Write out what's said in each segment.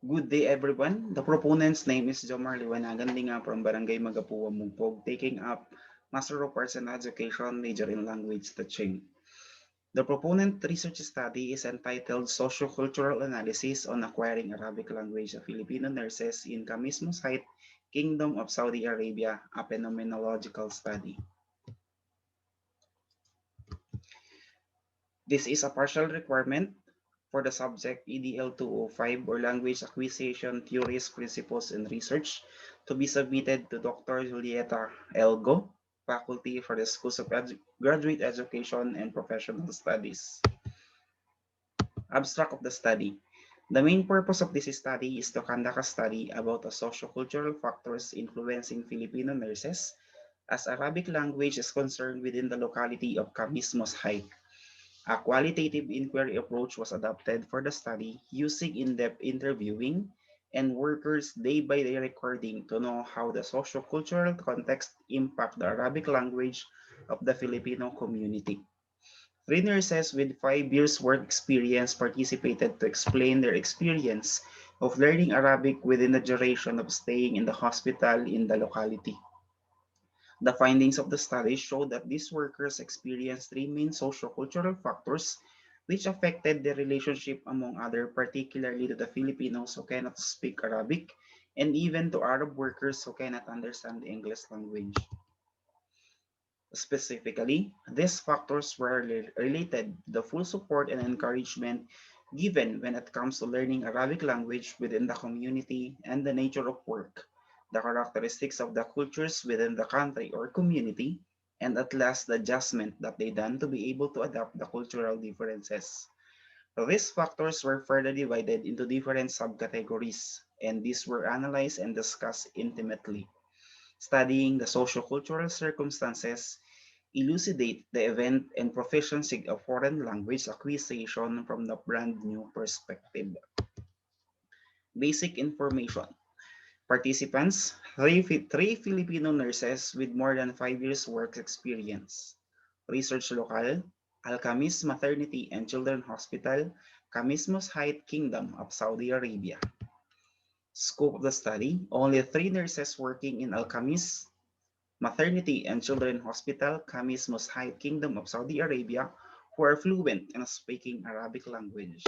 Good day, everyone. The proponent's name is Jomar Liwanagan Linga from Barangay Magapuwa, Mugpog, taking up Master of Arts in Education, major in Language Teaching. The proponent research study is entitled Socio-cultural Analysis on Acquiring Arabic Language of Filipino Nurses in Khamis, Mushait, Kingdom of Saudi Arabia, a phenomenological study. This is a partial requirement for the subject EDL 205 or Language Acquisition Theories, Principles, and Research to be submitted to Dr. Julieta Elgo, Faculty for the Schools of Graduate Education and Professional Studies. Abstract of the study. The main purpose of this study is to conduct a study about the socio-cultural factors influencing Filipino nurses as Arabic language is concerned within the locality of Khamis Mushait. A qualitative inquiry approach was adopted for the study using in-depth interviewing and workers day-by-day recording to know how the socio-cultural context impact the Arabic language of the Filipino community. Three nurses with 5 years work experience participated to explain their experience of learning Arabic within the duration of staying in the hospital in the locality. The findings of the study showed that these workers experienced three main socio-cultural factors which affected their relationship among other, particularly to the Filipinos who cannot speak Arabic and even to Arab workers who cannot understand the English language. Specifically, these factors were related to the full support and encouragement given when it comes to learning Arabic language within the community and the nature of work, the characteristics of the cultures within the country or community, and at last the adjustment that they done to be able to adapt the cultural differences. These factors were further divided into different subcategories, and these were analyzed and discussed intimately. Studying the socio-cultural circumstances elucidate the event and proficiency of foreign language acquisition from the brand new perspective. Basic information. Participants, three Filipino nurses with more than 5 years work experience. Research local, Al-Khamis Maternity and Children Hospital, Khamis Mushait Kingdom of Saudi Arabia. Scope of the study, only three nurses working in Al-Khamis Maternity and Children Hospital, Khamis Mushait Kingdom of Saudi Arabia, who are fluent in speaking Arabic language.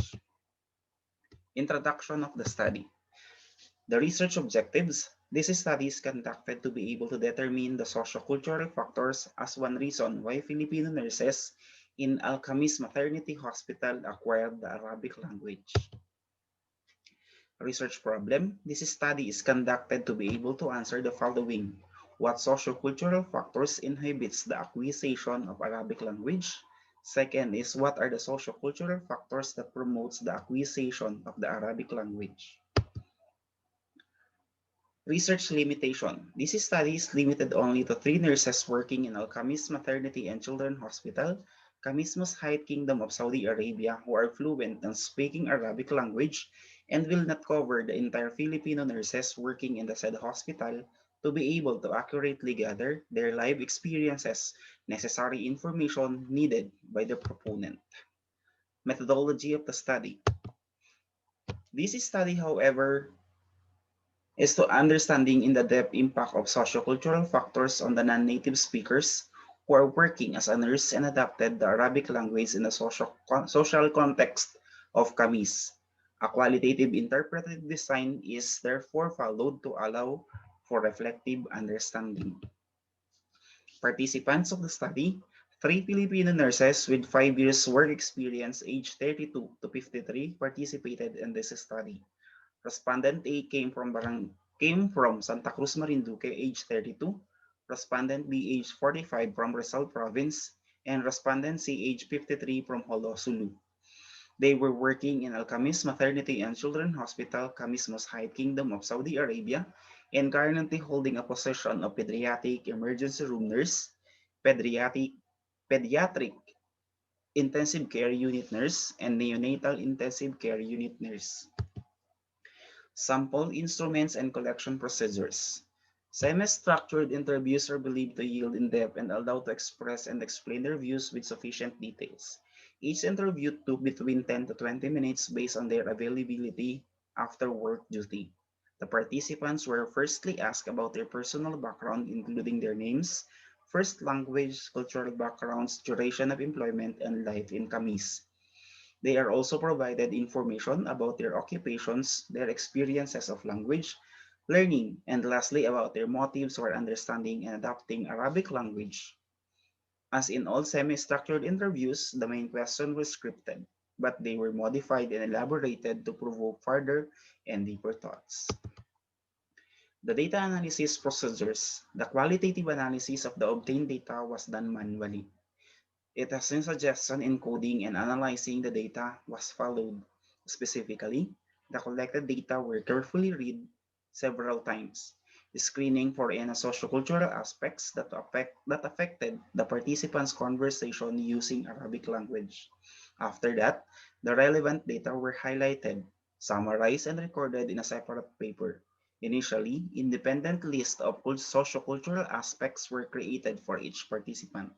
Introduction of the study. The research objectives. This study is conducted to be able to determine the socio-cultural factors as one reason why Filipino nurses in Al-Khamis Maternity Hospital acquired the Arabic language. Research problem. This study is conducted to be able to answer the following. What socio-cultural factors inhibits the acquisition of Arabic language? Second is what are the socio-cultural factors that promotes the acquisition of the Arabic language? Research limitation. This study is limited only to three nurses working in Al-Khamis Maternity and Children Hospital, Khamis Mushait Kingdom of Saudi Arabia, who are fluent in speaking Arabic language and will not cover the entire Filipino nurses working in the said hospital to be able to accurately gather their life experiences, necessary information needed by the proponent. Methodology of the study. This study, however, is to understanding in the depth impact of sociocultural factors on the non-native speakers who are working as a nurse and adapted the Arabic language in the social context of Khamis. A qualitative interpretive design is therefore followed to allow for reflective understanding. Participants of the study, three Filipino nurses with 5 years work experience aged 32 to 53 participated in this study. Respondent A came from Santa Cruz, Marinduque, age 32. Respondent B, age 45, from Rizal Province, and Respondent C, age 53, from Holo, Sulu. They were working in Al-Khamis Maternity and Children Hospital, Khamis Mushait Kingdom of Saudi Arabia, and currently holding a position of pediatric emergency room nurse, pediatric intensive care unit nurse, and neonatal intensive care unit nurse. Sample instruments and collection procedures. Semi-structured interviews are believed to yield in-depth and allow to express and explain their views with sufficient details. Each interview took between 10 to 20 minutes based on their availability after work duty. The participants were firstly asked about their personal background, including their names, first language, cultural backgrounds, duration of employment, and life in Khamis. They are also provided information about their occupations, their experiences of language, learning, and lastly about their motives for understanding and adopting Arabic language. As in all semi-structured interviews, the main questions were scripted, but they were modified and elaborated to provoke further and deeper thoughts. The data analysis procedures. The qualitative analysis of the obtained data was done manually. It has in suggestion encoding and analyzing the data was followed. Specifically, the collected data were carefully read several times, screening for any sociocultural aspects that affected the participants' conversation using Arabic language. After that, the relevant data were highlighted, summarized, and recorded in a separate paper. Initially, independent lists of sociocultural aspects were created for each participant.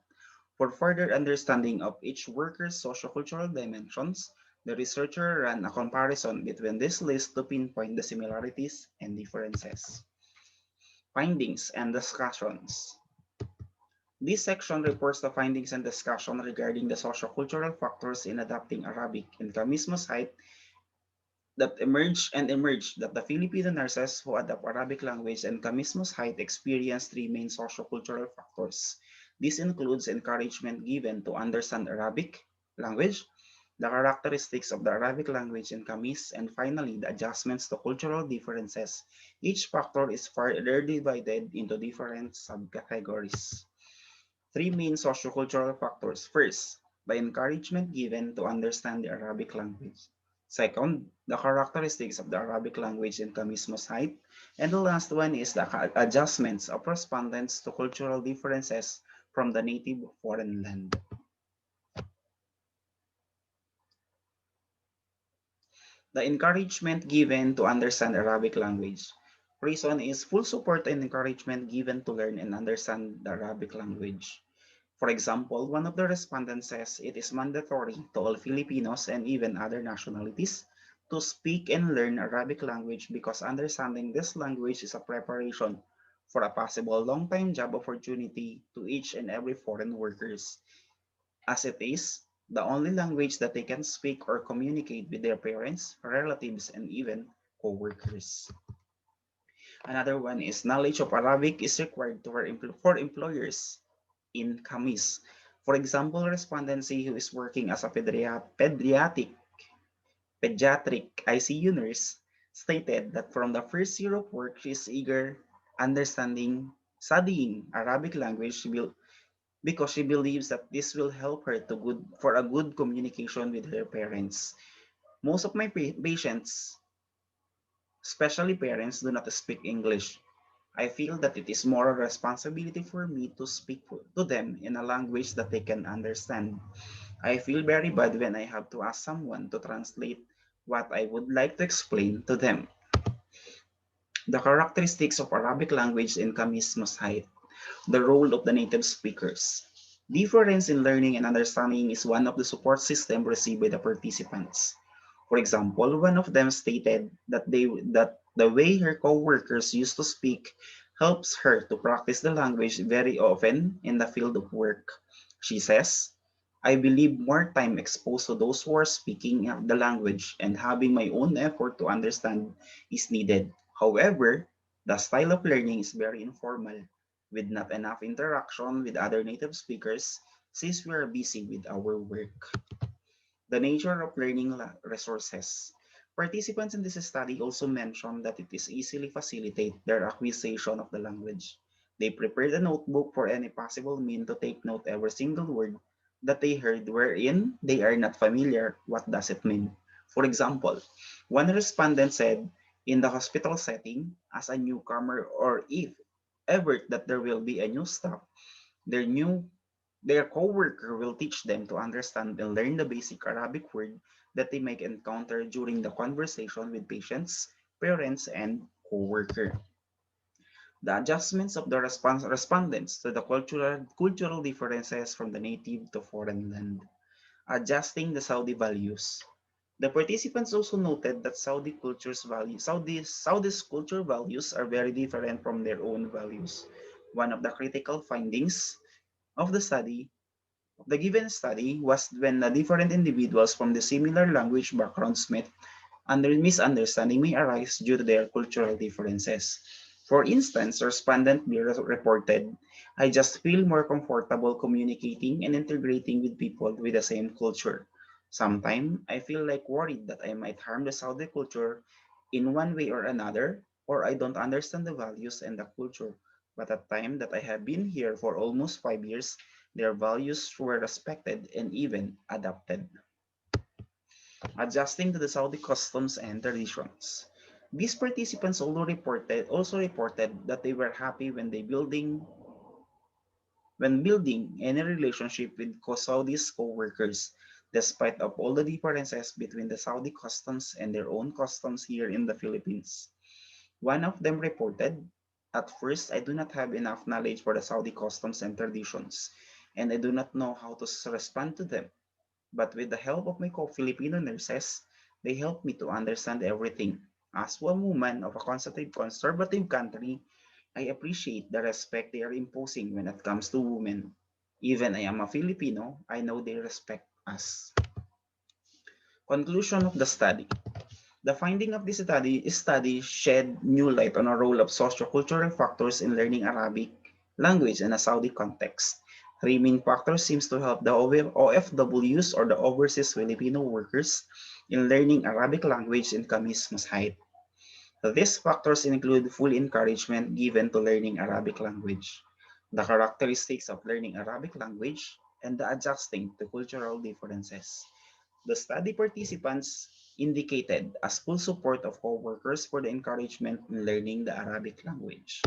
For further understanding of each worker's sociocultural dimensions, the researcher ran a comparison between this list to pinpoint the similarities and differences. Findings and discussions. This section reports the findings and discussion regarding the sociocultural factors in adopting Arabic and Mushait that emerged that the Filipino nurses who adopt Arabic language and Kamismus height experience three main sociocultural factors. This includes encouragement given to understand Arabic language, the characteristics of the Arabic language in Kamis, and finally the adjustments to cultural differences. Each factor is further divided into different subcategories. Three main sociocultural factors. First, the encouragement given to understand the Arabic language. Second, the characteristics of the Arabic language in Kamismos height. And the last one is the adjustments of respondents to cultural differences from the native foreign land. The encouragement given to understand Arabic language. Reason is full support and encouragement given to learn and understand the Arabic language. For example, one of the respondents says it is mandatory to all Filipinos and even other nationalities to speak and learn Arabic language because understanding this language is a preparation for a possible long-time job opportunity to each and every foreign workers, as it is the only language that they can speak or communicate with their parents, relatives, and even co-workers. Another one is knowledge of Arabic is required for employers in Khamis. For example, respondency who is working as a pediatric ICU nurse stated that from the first year of work, she is eager studying Arabic language because she believes that this will help her for a good communication with her parents. Most of my patients, especially parents, do not speak English. I feel that it is more a responsibility for me to speak to them in a language that they can understand. I feel very bad when I have to ask someone to translate what I would like to explain to them. The characteristics of Arabic language in Khamis Mushait, the role of the native speakers. Difference in learning and understanding is one of the support systems received by the participants. For example, one of them stated that the way her co-workers used to speak helps her to practice the language very often in the field of work. She says, I believe more time exposed to those who are speaking the language and having my own effort to understand is needed. However, the style of learning is very informal, with not enough interaction with other native speakers since we are busy with our work. The nature of learning resources. Participants in this study also mentioned that it is easily facilitate their acquisition of the language. They prepared a notebook for any possible mean to take note every single word that they heard wherein they are not familiar what does it mean. For example, one respondent said, in the hospital setting, as a newcomer or if ever that there will be a new staff, their new their coworker will teach them to understand and learn the basic Arabic word that they may encounter during the conversation with patients, parents, and coworker. The adjustments of the respondents to the cultural differences from the native to foreign land. Adjusting the Saudi values. The participants also noted that Saudi's culture values are very different from their own values. One of the critical findings of the given study was when the different individuals from the similar language backgrounds met, misunderstanding may arise due to their cultural differences. For instance, respondent B reported, I just feel more comfortable communicating and integrating with people with the same culture. Sometimes I feel like worried that I might harm the Saudi culture in one way or another, or I don't understand the values and the culture. But at the time that I have been here for almost 5 years, their values were respected and even adopted, adjusting to the Saudi customs and traditions. These participants also reported that they were happy when building any relationship with Saudi's co-workers, despite of all the differences between the Saudi customs and their own customs here in the Philippines. One of them reported, at first I do not have enough knowledge for the Saudi customs and traditions, and I do not know how to respond to them. But with the help of my co-Filipino nurses, they helped me to understand everything. As a woman of a conservative country, I appreciate the respect they are imposing when it comes to women. Even I am a Filipino, I know they respect us. Conclusion of the study. The finding of this study shed new light on a role of socio-cultural factors in learning Arabic language in a Saudi context. Three main factors seems to help the OFWs or the overseas Filipino workers in learning Arabic language in Khamis Mushait. These factors include full encouragement given to learning Arabic language, the characteristics of learning Arabic language, and the adjusting to cultural differences. The study participants indicated as full support of co-workers for the encouragement in learning the Arabic language.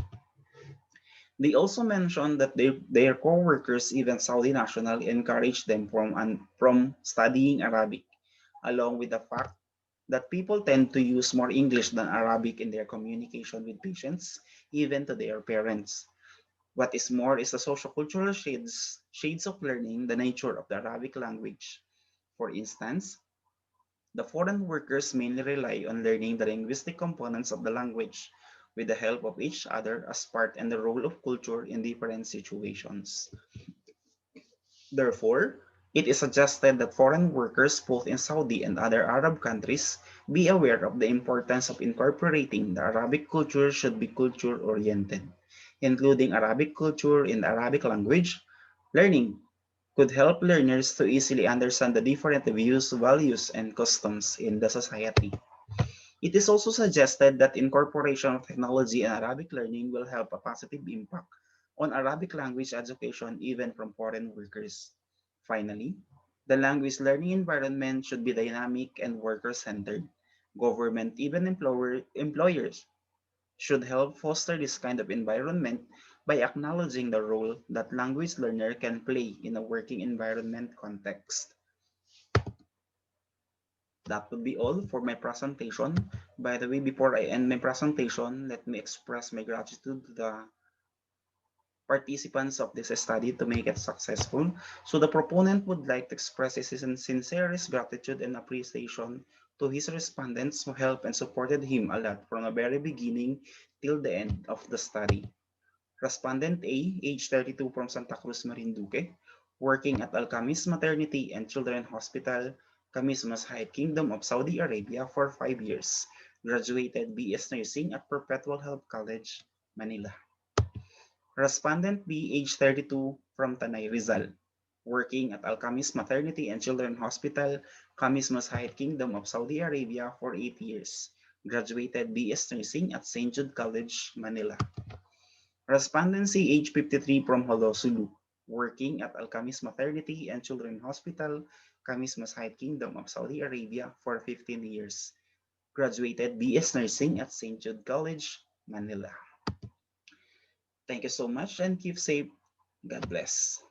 They also mentioned that their co-workers, even Saudi national, encouraged them from studying Arabic, along with the fact that people tend to use more English than Arabic in their communication with patients, even to their parents. What is more is the social-cultural shades of learning the nature of the Arabic language. For instance, the foreign workers mainly rely on learning the linguistic components of the language with the help of each other as part and the role of culture in different situations. Therefore, it is suggested that foreign workers both in Saudi and other Arab countries be aware of the importance of incorporating the Arabic culture should be culture-oriented, including Arabic culture in the Arabic language. Learning could help learners to easily understand the different views, values, and customs in the society. It is also suggested that incorporation of technology in Arabic learning will have a positive impact on Arabic language education even from foreign workers. Finally, the language learning environment should be dynamic and worker-centered. Government, even employers, should help foster this kind of environment by acknowledging the role that language learner can play in a working environment context. That would be all for my presentation. By the way, before I end my presentation, let me express my gratitude to the participants of this study to make it successful. So the proponent would like to express his sincerest gratitude and appreciation to his respondents who helped and supported him a lot from the very beginning till the end of the study. Respondent A, age 32 from Santa Cruz, Marinduque, working at Al Khamis Maternity and Children Hospital, Khamis Masjid Kingdom of Saudi Arabia for 5 years. Graduated BS Nursing at Perpetual Health College, Manila. Respondent B, age 32 from Tanay, Rizal, working at Al Khamis Maternity and Children Hospital, Khamis Masjid Kingdom of Saudi Arabia for 8 years. Graduated BS Nursing at St. Jude College, Manila. Respondency age 53 from Holosulu, working at Al Khamis Maternity and Children Hospital, Khamis Masjid Kingdom of Saudi Arabia for 15 years. Graduated BS Nursing at St. Jude College, Manila. Thank you so much and keep safe. God bless.